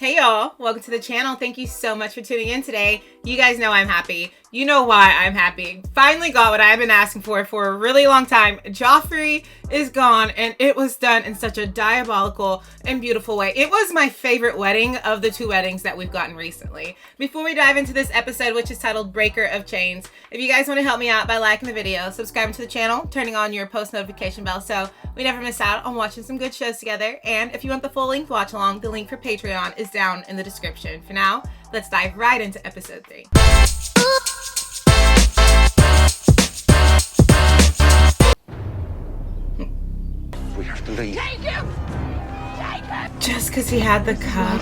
Hey y'all, welcome to the channel. Thank you so much for tuning in today. You guys know I'm happy. You know why I'm happy. Finally got what I've been asking for a really long time. Joffrey is gone, and it was done in such a diabolical and beautiful way. It was my favorite wedding of the two weddings that we've gotten recently. Before we dive into this episode, which is titled Breaker of Chains, if you guys want to help me out by liking the video, subscribing to the channel, turning on your post notification bell so we never miss out on watching some good shows together, and if you want the full length watch along, the link for Patreon is down in the description. For now, let's dive right into episode 3. We have to leave. Take him! Take him! Just because he had the cup.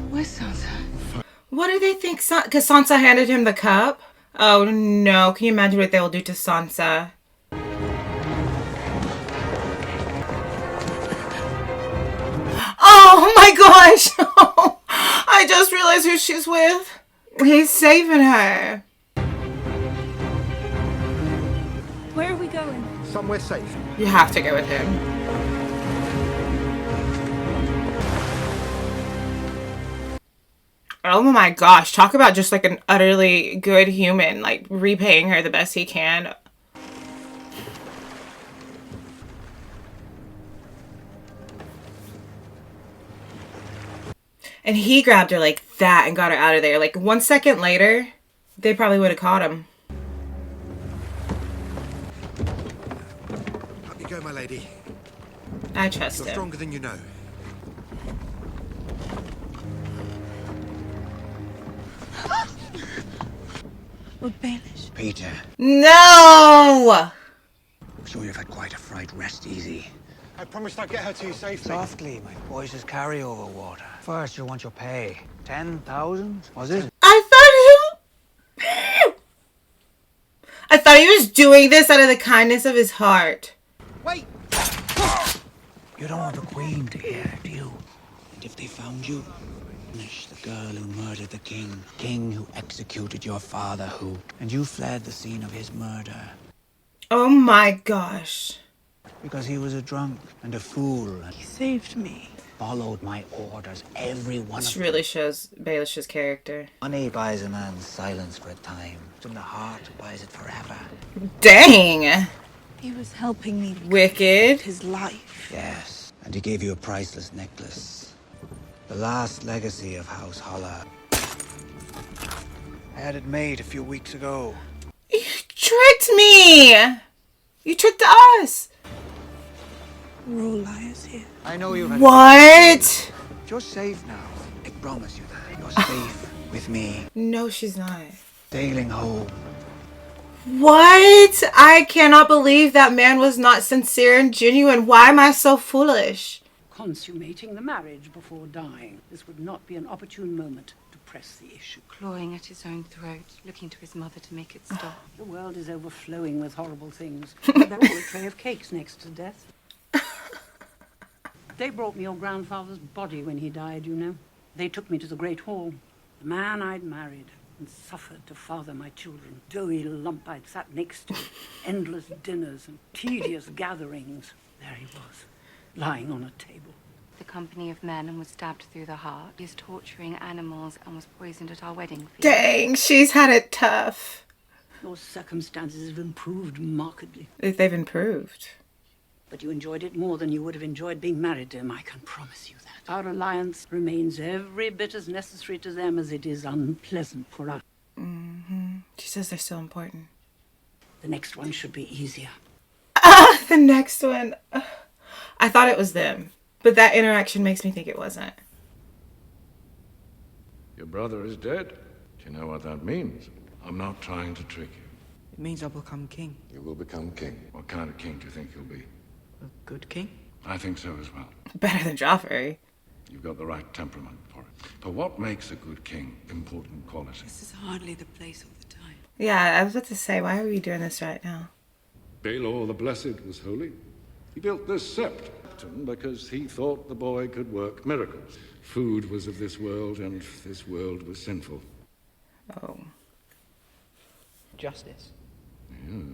Where's Sansa? What do they think? Because Sansa handed him the cup? Oh no, can you imagine what they will do to Sansa? Oh my gosh! I just realized who she's with. He's saving her. Where are we going? Somewhere safe. You have to go with him. Oh my gosh, talk about just like an utterly good human, like repaying her the best he can. And he grabbed her like that and got her out of there. Like 1 second later, they probably would have caught him. Up you go, my lady. I trust You're him. stronger than you know. Lord Baelish. Peter, No! I'm sure you've had quite a fright. Rest easy. I promised I'd get her to you safely. Softly, my boys is carryover water. First, you'll want your pay. 10,000, was it? I thought he was doing this out of the kindness of his heart. Wait! You don't want the Queen to hear, do you? And if they found you, punish the girl who murdered the king who executed your father, and you fled the scene of his murder. Oh my gosh. Because he was a drunk and a fool and He saved me. followed my orders, every one This of really shows Baelish's character. Money buys a man's silence for a time, and the heart buys it forever. Dang. He was helping me Wicked. his life. Yes, and he gave you a priceless necklace. The last legacy of House Holler. I had it made a few weeks ago. You tricked me. You tricked us. We're all liars here. I know you had. What? You're safe now. I promise you that. You're safe with me. No, she's not. Sailing home. What? I cannot believe that man was not sincere and genuine. Why am I so foolish? Consummating the marriage before dying. This would not be an opportune moment to press the issue. Clawing at his own throat, looking to his mother to make it stop. The world is overflowing with horrible things. They're all a tray of cakes next to death. They brought me your grandfather's body when he died, you know. They took me to the Great Hall. The man I'd married and suffered to father my children. Doughy lump I'd sat next to. Endless dinners and tedious gatherings. There he was, lying on a table. The company of men and was stabbed through the heart. He is torturing animals and was poisoned at our wedding feast. Dang, she's had it tough. Your circumstances have improved markedly. They've improved. But you enjoyed it more than you would have enjoyed being married to him, I can promise you that. Our alliance remains every bit as necessary to them as it is unpleasant for us. She says they're so important. The next one should be easier. The next one. I thought it was them, but that interaction makes me think it wasn't. Your brother is dead. Do you know what that means? I'm not trying to trick you. It means I'll become king. You will become king. What kind of king do you think you'll be? A good king? I think so as well. Better than Joffrey. You've got the right temperament for it. But what makes a good king? Important qualities. This is hardly the place or the time. Yeah, I was about to say, why are we doing this right now? Baelor the Blessed was holy. He built this septum because he thought the boy could work miracles. Food was of this world, and this world was sinful. Oh. Justice. Yeah.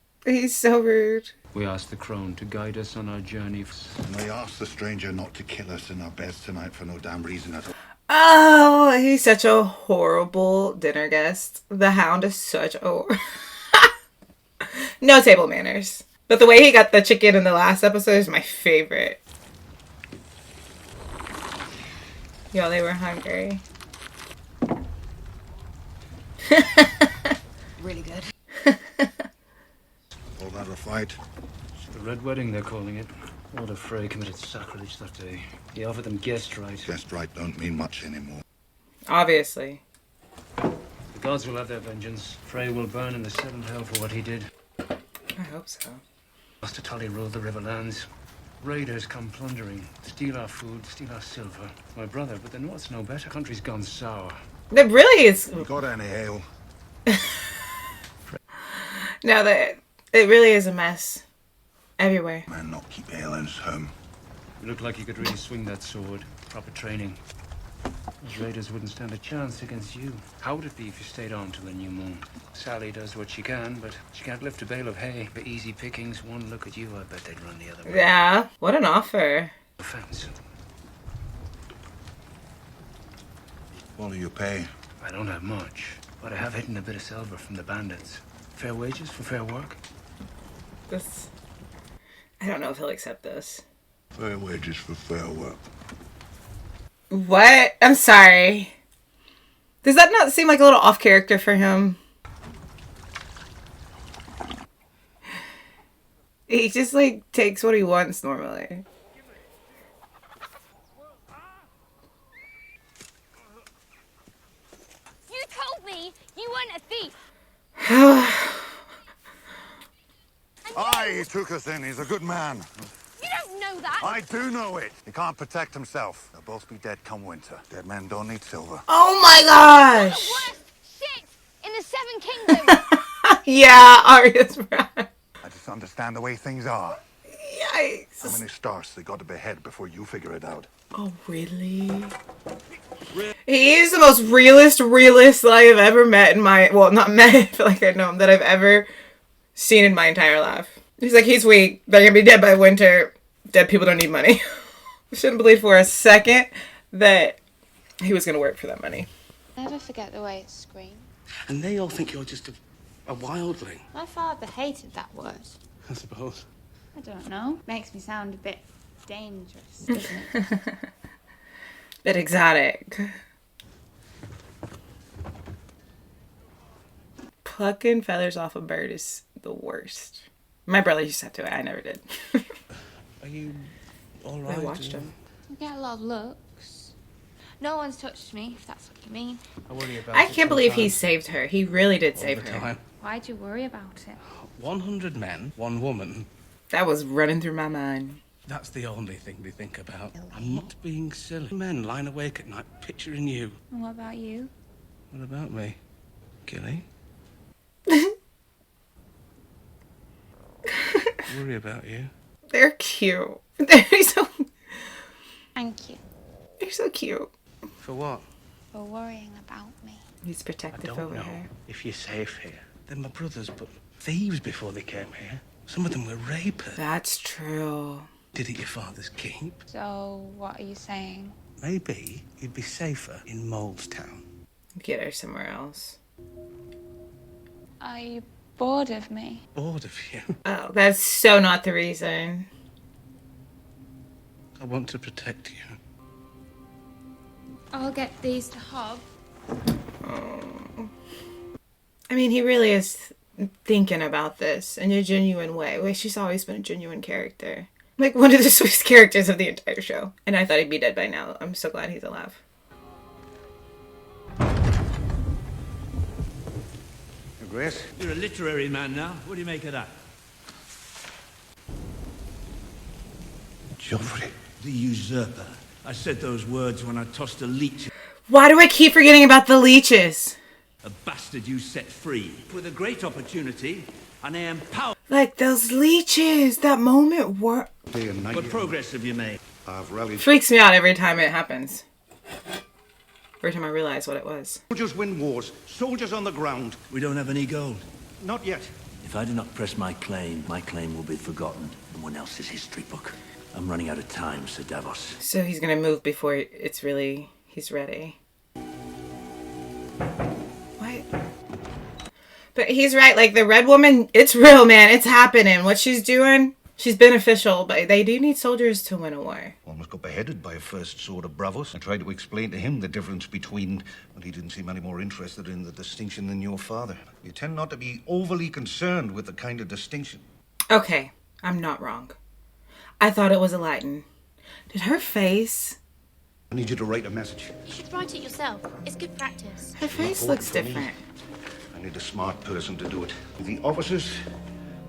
He's so rude. We asked the crone to guide us on our journey. And I asked the stranger not to kill us in our beds tonight for no damn reason at all. Oh, he's such a horrible dinner guest. The Hound is such a... No table manners. But the way he got the chicken in the last episode is my favorite. Yo, they were hungry. Really good. All that a fight? The Red Wedding, they're calling it. Lord of Frey committed sacrilege that day. He offered them guest right. Guest right don't mean much anymore. Obviously. The gods will have their vengeance. Frey will burn in the seventh hell for what he did. I hope so. Master Tully ruled the Riverlands. Raiders come plundering, steal our food, steal our silver. My brother, but the North's no better. Country's gone sour. That really is... You got any ale? No, that it really is a mess. Everywhere. Man, not keep ale in his home. You look like you could really swing that sword. Proper training. Those raiders wouldn't stand a chance against you. How would it be if you stayed on till the new moon? Sally does what she can, but she can't lift a bale of hay. For easy pickings, one look at you, I bet they'd run the other way. Yeah, what an offer. Offense. What do you pay? I don't have much, but I have hidden a bit of silver from the bandits. Fair wages for fair work. This... I don't know if he'll accept this. Fair wages for fair work. What? I'm sorry. Does that not seem like a little off character for him? He just like takes what he wants normally. You told me you weren't a thief. Aye, he took us in. He's a good man. You don't know that. I do know it. He can't protect himself. They'll both be dead come winter. Dead men don't need silver. Oh my gosh! The worst shit in the Seven Kingdoms. Yeah, Arya's right. I just understand the way things are. Yikes. How many stars they got to behead before you figure it out? Oh, really? He is the most realist I have ever met in my... Well, not met, I feel like I know him, that I've ever seen in my entire life. He's like, he's weak. They're gonna be dead by winter. Dead people don't need money. I shouldn't believe for a second that he was gonna work for that money. Never forget the way it screams. And they all think you're just a wildling. My father hated that word. I suppose. I don't know. Makes me sound a bit dangerous, doesn't it? Bit exotic. Plucking feathers off a bird is the worst. My brother used to have to do it. I never did. Are you all right? I watched him. I get a lot of looks. No one's touched me, if that's what you mean. I worry about I it can't believe he sometimes. saved her. He really did All save the her. time. Why'd you worry about it? 100 men, 1 woman. That was running through my mind. That's the only thing they think about. I'm not being silly. Men lying awake at night picturing you. And what about you? What about me? Gilly? Worry about you. They're cute. They're so... Thank you They're so cute. For what? for worrying about me. He's I protective don't over know her. if you're safe here. They're my brothers, but thieves before they came here. Some of them were rapers. That's true. Did it your father's keep? So, what are you saying? Maybe you'd be safer in Molestown. Get her somewhere else. Are you bored of me? Bored of you. Oh, that's so not the reason. I want to protect you. I'll get these to Hob. Oh. I mean, he really is thinking about this in a genuine way. Well, she's always been a genuine character. Like one of the sweetest characters of the entire show. And I thought he'd be dead by now. I'm so glad he's alive. Your Grace? You're a literary man now. What do you make of that? Joffrey. The usurper. I said those words when I tossed a leech. Why do I keep forgetting about the leeches? A bastard you set free. With a great opportunity, and I am power. Like those leeches. That moment Day and night. What progress have you made? I've rallied. freaks me out every time it happens. Every time I realize what it was. Soldiers win wars. Soldiers on the ground. We don't have any gold. Not yet. If If I do not press my claim will be forgotten in someone else's history book. I'm running out of time, Sir Davos. So he's gonna move before he's ready. What? But he's right, like the Red Woman, it's real, man. It's happening. What she's doing, she's beneficial, but they do need soldiers to win a war. Almost got beheaded by a first sword of Bravos. I tried to explain to him the difference between, but he didn't seem any more interested in the distinction than your father. You tend not to be overly concerned with the kind of distinction. Okay, I'm not wrong. I thought it was a Latin. Did her face... I need you to write a message. You should write it yourself. It's good practice. Her face looks different. I need a smart person to do it. The officers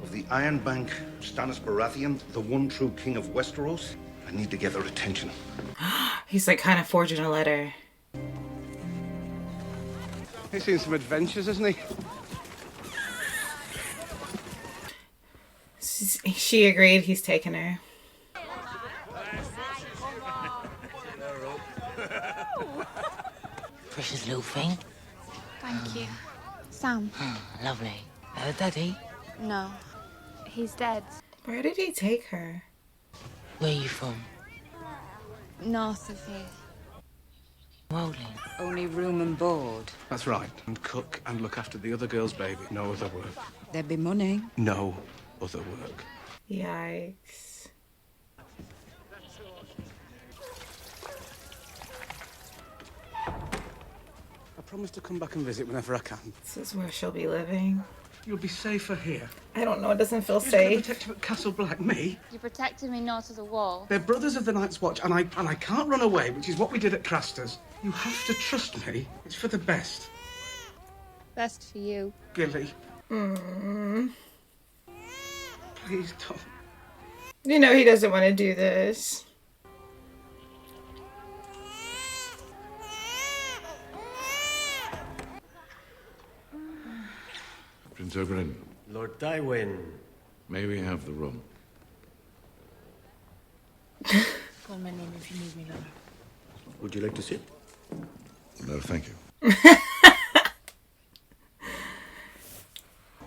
of the Iron Bank, Stannis Baratheon, the one true king of Westeros, I need to get their attention. He's like kind of forging a letter. He's seen some adventures, hasn't he? She agreed. He's taking her. Precious little thing. Thank you. Sam? Lovely. Daddy? No. He's dead. Where did he take her? Where are you from? North of here. Welding. Only room and board. That's right. And cook and look after the other girl's baby. No other work. There'd be money. No other work. Yikes. I promise to come back and visit whenever I can. This is where she'll be living. You'll be safer here. I don't know. It doesn't feel Who's gonna safe. protect you at Castle Black? Me? You protected me north of the wall. They're brothers of the Night's Watch, and I can't run away, which is what we did at Craster's. You have to trust me. It's for the best. Best for you. Gilly. Please don't. You know he doesn't want to do this. Prince Oberyn, Lord Tywin. may we have the room? Call my name if you need me, lover. Would you like to sit? No, thank you.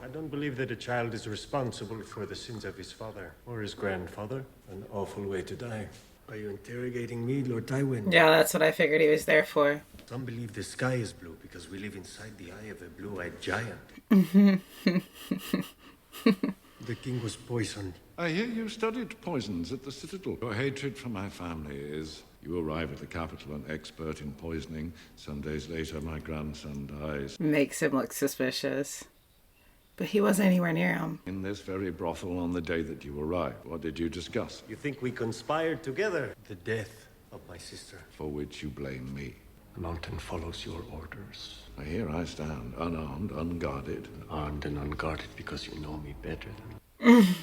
I don't believe that a child is responsible for the sins of his father or his grandfather. An awful way to die. Are you interrogating me, Lord Tywin? Yeah, that's what I figured he was there for. Some believe the sky is blue because we live inside the eye of a blue-eyed giant. The king was poisoned. I hear you studied poisons at the Citadel. Your hatred for my family is... You arrive at the capital an expert in poisoning. Some days later, my grandson dies. Makes him look suspicious. But he wasn't anywhere near him. In this very brothel on the day that you arrived. What did you discuss? You think we conspired together? The death of my sister. For which you blame me. The mountain follows your orders. Here I stand, unarmed, unguarded. Armed and unguarded because you know me better than...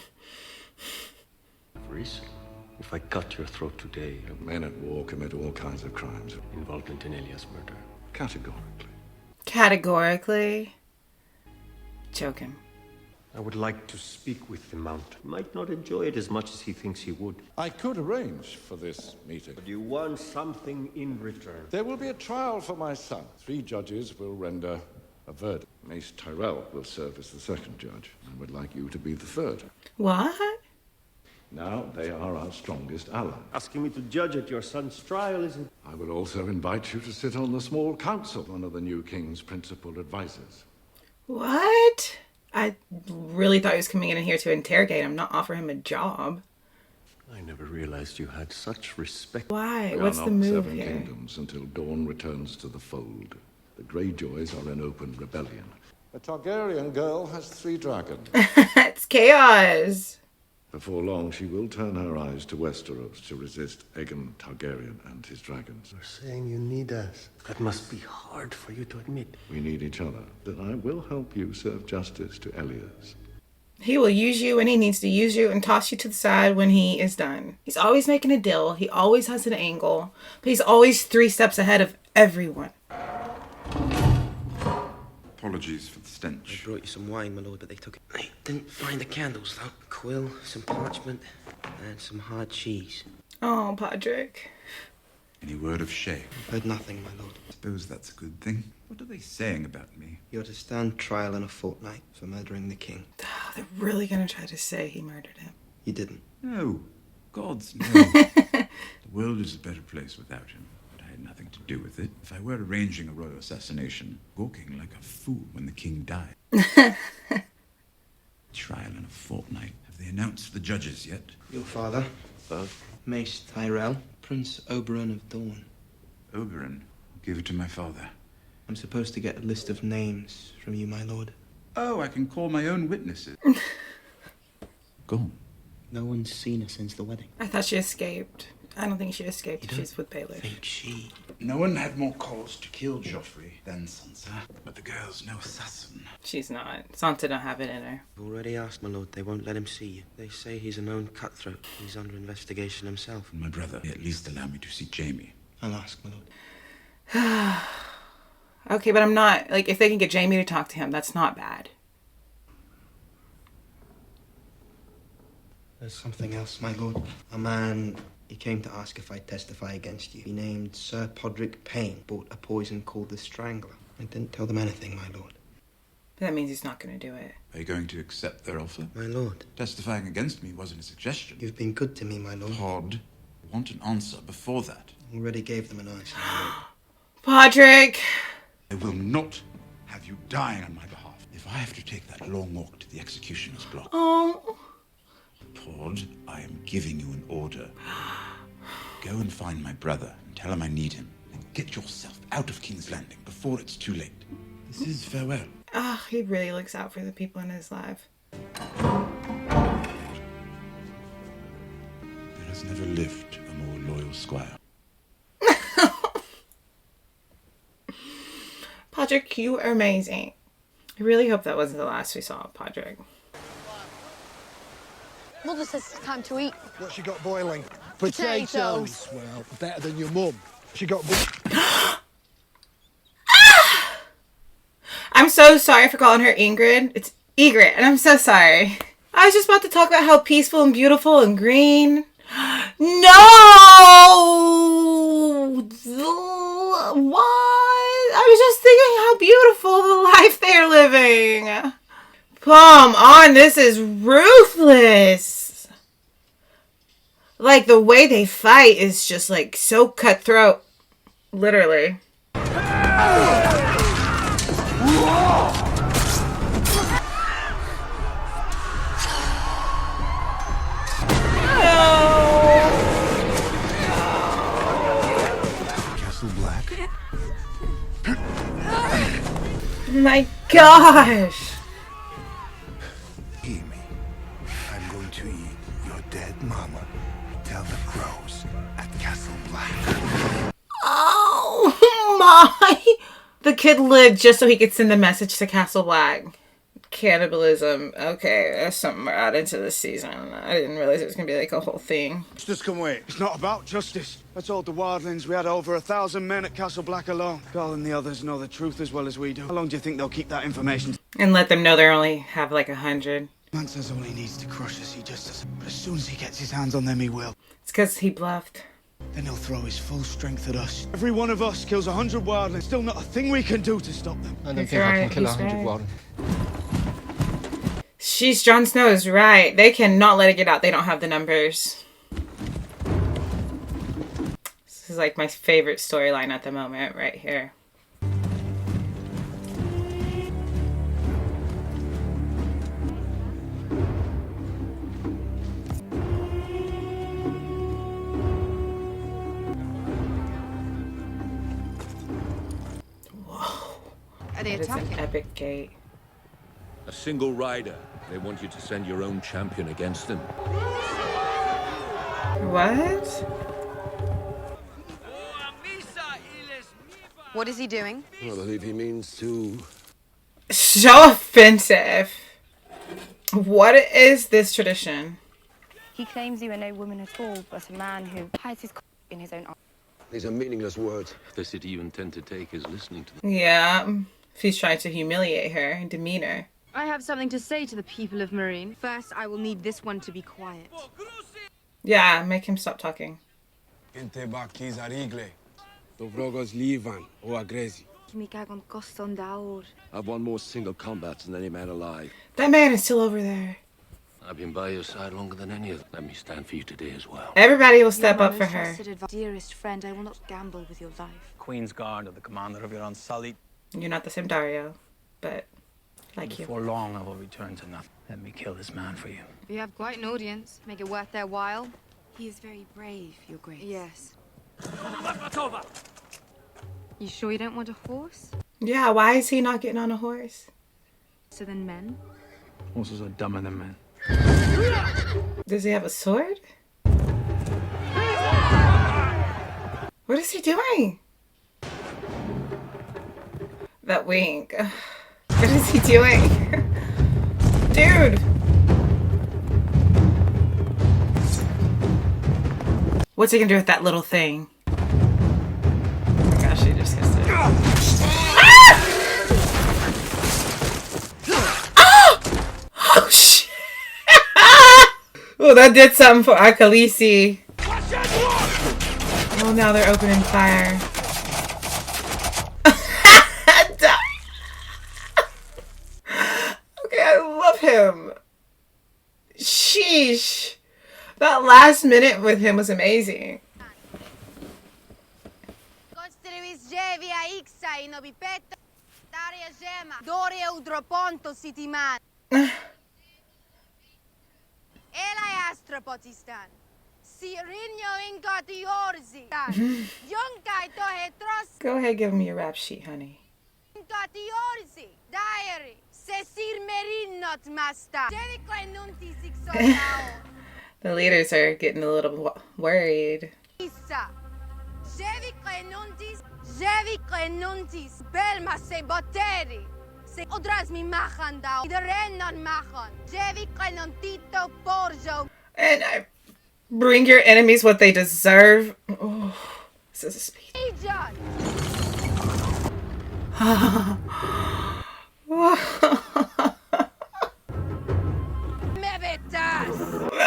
Reason. If I cut your throat today... Men at war commit all kinds of crimes. Involvement in Elia's murder. Categorically. Categorically? Joking. I would like to speak with the Mountain. Might not enjoy it as much as he thinks he would. I could arrange for this meeting. But you want something in return. There will be a trial for my son. 3 judges will render a verdict. Mace Tyrell will serve as the 2nd judge. I would like you to be the 3rd. What? Now they are our strongest ally. Asking me to judge at your son's trial isn't... I will also invite you to sit on the small council, one of the new king's principal advisors. What? I really thought he was coming in here to interrogate him, not offer him a job. I never realized you had such respect. Why? We What's are the not move 7 here? kingdoms until Dawn returns to the fold. The Greyjoys are in open rebellion. A Targaryen girl has 3 dragons. It's chaos. Before long, she will turn her eyes to Westeros to resist Aegon Targaryen and his dragons. You're saying you need us. That must be hard for you to admit. We need each other. Then I will help you serve justice to Elias. He will use you when he needs to use you and toss you to the side when he is done. He's always making a deal. He always has an angle. But he's always 3 steps ahead of everyone. Apologies for the stench. I brought you some wine, my lord, but they took it. I didn't find the candles, though. Quill, some parchment, and some hard cheese. Oh, Podrick. Any word of Shay? I've heard nothing, my lord. Suppose that's a good thing. What are they saying about me? You're to stand trial in a fortnight for murdering the king. Oh, they're really gonna try to say he murdered him. You didn't. No. Gods, no. The world is a better place without him. But I had nothing to do with it. If I were arranging a royal assassination, walking like a fool when the king died. Trial in a fortnight. Have they announced the judges yet? Your father, Mace Tyrell, Prince Oberon of Dawn. Oberon? Give it to my father. I'm supposed to get a list of names from you, my lord. Oh, I can call my own witnesses. Go on. No one's seen her since the wedding. I thought she escaped. I don't think she escaped. She's with Baelish. Think she? No one had more cause to kill Joffrey than Sansa. But the girl's no assassin. She's not. Sansa don't have it in her. I've already asked, my lord. They won't let him see you. They say he's a known cutthroat. He's under investigation himself. My brother, at least allow me to see Jaime. I'll ask, my lord. Okay, but I'm not... Like, if they can get Jaime to talk to him, that's not bad. There's something else, my lord. A man, he came to ask if I'd testify against you. He named Sir Podrick Payne, bought a poison called the Strangler. I didn't tell them anything, my lord. But that means he's not going to do it. Are you going to accept their offer? My lord. Testifying against me wasn't a suggestion. You've been good to me, my lord. Pod, I want an answer before that. Already gave them an answer, my lord. Podrick! I will not have you dying on my behalf. If I have to take that long walk to the executioner's block. Oh. Pod, I am giving you an order. Go and find my brother and tell him I need him. And get yourself out of King's Landing before it's too late. This is farewell. Ah, he really looks out for the people in his life. There has never lived a more loyal squire. Podrick, you are amazing. I really hope that wasn't the last we saw of Podrick. Mother says it's time to eat. What she got boiling? Potatoes. Well, better than your mum. She got... I'm so sorry for calling her Ingrid. It's Egret, and I'm so sorry. I was just about to talk about how peaceful and beautiful and green. No! What? I was just thinking how beautiful the life they're living. Come on, this is ruthless. Like, the way they fight is just, like, so cutthroat. Literally. Castle Black. My gosh. Hear me. I'm going to eat your dead mama. Tell the crows at Castle Black. Oh my. The kid lived just so he could send the message to Castle Black. Cannibalism. Okay, that's something we're adding to this season. I didn't realize it was going to be like a whole thing. Just come wait. It's not about justice. I told the wildlings we had over 1,000 men at Castle Black alone. Carl and the others know the truth as well as we do. How long do you think they'll keep that information? And let them know they only have like 100. Man says all he needs to crush us, he just does. But as soon as he gets his hands on them, he will. It's because he bluffed. Then he'll throw his full strength at us. Every one of us kills 100 wildlings. Still not a thing we can do to stop them. I don't think I can kill 100 wildlings. Sheesh, Jon Snow is right. They cannot let it get out. They don't have the numbers. This is like my favorite storyline at the moment right here. Whoa. Are they That is an attacking? epic gate. A single rider. They want you to send your own champion against them. What? What is he doing? I believe he means to... So offensive. What is this tradition? He claims you are no woman at all, but a man who hides his in his own arm. These are meaningless words. If the city you intend to take is listening to them. Yeah, he's trying to humiliate her and demean her. I have something to say to the people of Marine. First, I will need this one to be quiet. Yeah, make him stop talking. Inte bakis arigle. Dovrogos livan o agresi. I've won more single combats than any man alive. That man is still over there. I've been by your side longer than any of them. Let me stand for you today as well. Everybody will step up for her. Dearest friend, I will not gamble with your life. Queen's Guard or the commander of your unsullied. You're not the same Dario, but like you. Before long, I will return to nothing. Let me kill this man for you. You have quite an audience. Make it worth their while. He is very brave, Your Grace. Yes. You sure you don't want a horse? Yeah, why is he not getting on a horse? So then men? Horses are dumber than men. Does he have a sword? What is he doing? That wink. What is he doing? Dude! What's he gonna do with that little thing? Oh my gosh, he just kissed it. Ah! Oh shit! Oh, that did something for our Khaleesi. Oh, now they're opening fire. Okay, I love him. Sheesh. That last minute with him was amazing. Go ahead, give me your rap sheet, honey. The leaders are getting a little worried. And I bring your enemies what they deserve. Oh, this is a speech.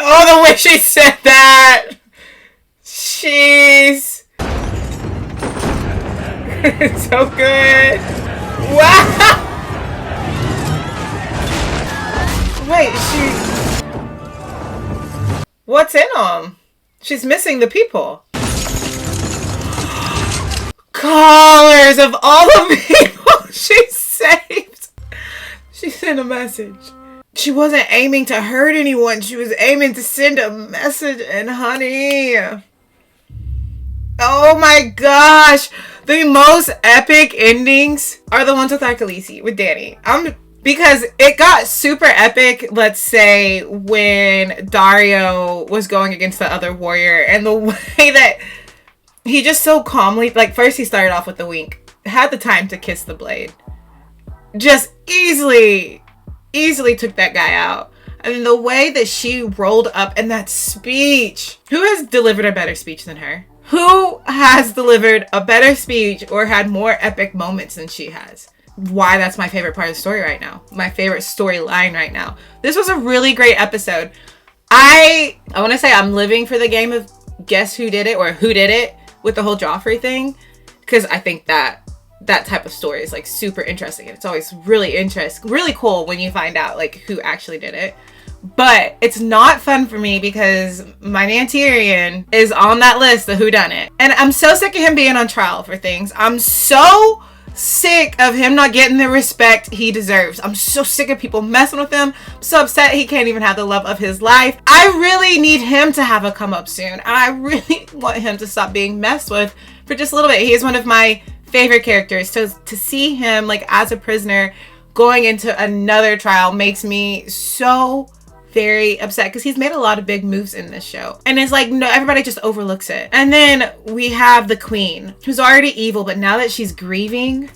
Oh, the way she said that! Jeez! It's so good! Wow! Wait, what's in them? She's missing the people. Callers of all the people she saved! She sent a message. She wasn't aiming to hurt anyone. She was aiming to send a message. And honey, oh my gosh, the most epic endings are the ones with Khaleesi, with Dany. Because it got super epic, let's say, when Dario was going against the other warrior, and the way that he just so calmly, like, first he started off with the wink, had the time to kiss the blade, just easily took that guy out. And the way that she rolled up in that speech. Who has delivered a better speech than her? Who has delivered a better speech or had more epic moments than she has? Why that's my favorite part of the story right now. My favorite storyline right now. This was a really great episode. I want to say I'm living for the game of guess who did it or who did it with the whole Joffrey thing. Because I think that type of story is like super interesting. And it's always really cool when you find out like who actually did it. But it's not fun for me because my man Tyrion is on that list of whodunit. And I'm so sick of him being on trial for things. I'm so sick of him not getting the respect he deserves. I'm so sick of people messing with him. I'm so upset he can't even have the love of his life. I really need him to have a come up soon. And I really want him to stop being messed with for just a little bit. He is one of my favorite characters. So to see him like as a prisoner going into another trial makes me so very upset because he's made a lot of big moves in this show. And it's like, no, everybody just overlooks it. And then we have the queen who's already evil, but now that she's grieving,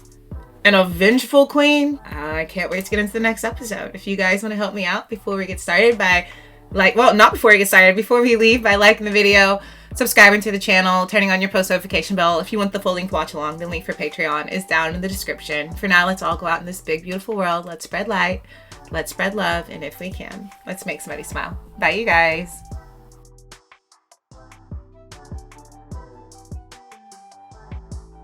an vengeful queen, I can't wait to get into the next episode. If you guys want to help me out before we get started by not before we get started, before we leave, by liking the video, subscribing to the channel, turning on your post notification bell. If you want the full length watch along, the link for Patreon is down in the description. For now, let's all go out in this big, beautiful world. Let's spread light. Let's spread love. And if we can, let's make somebody smile. Bye, you guys.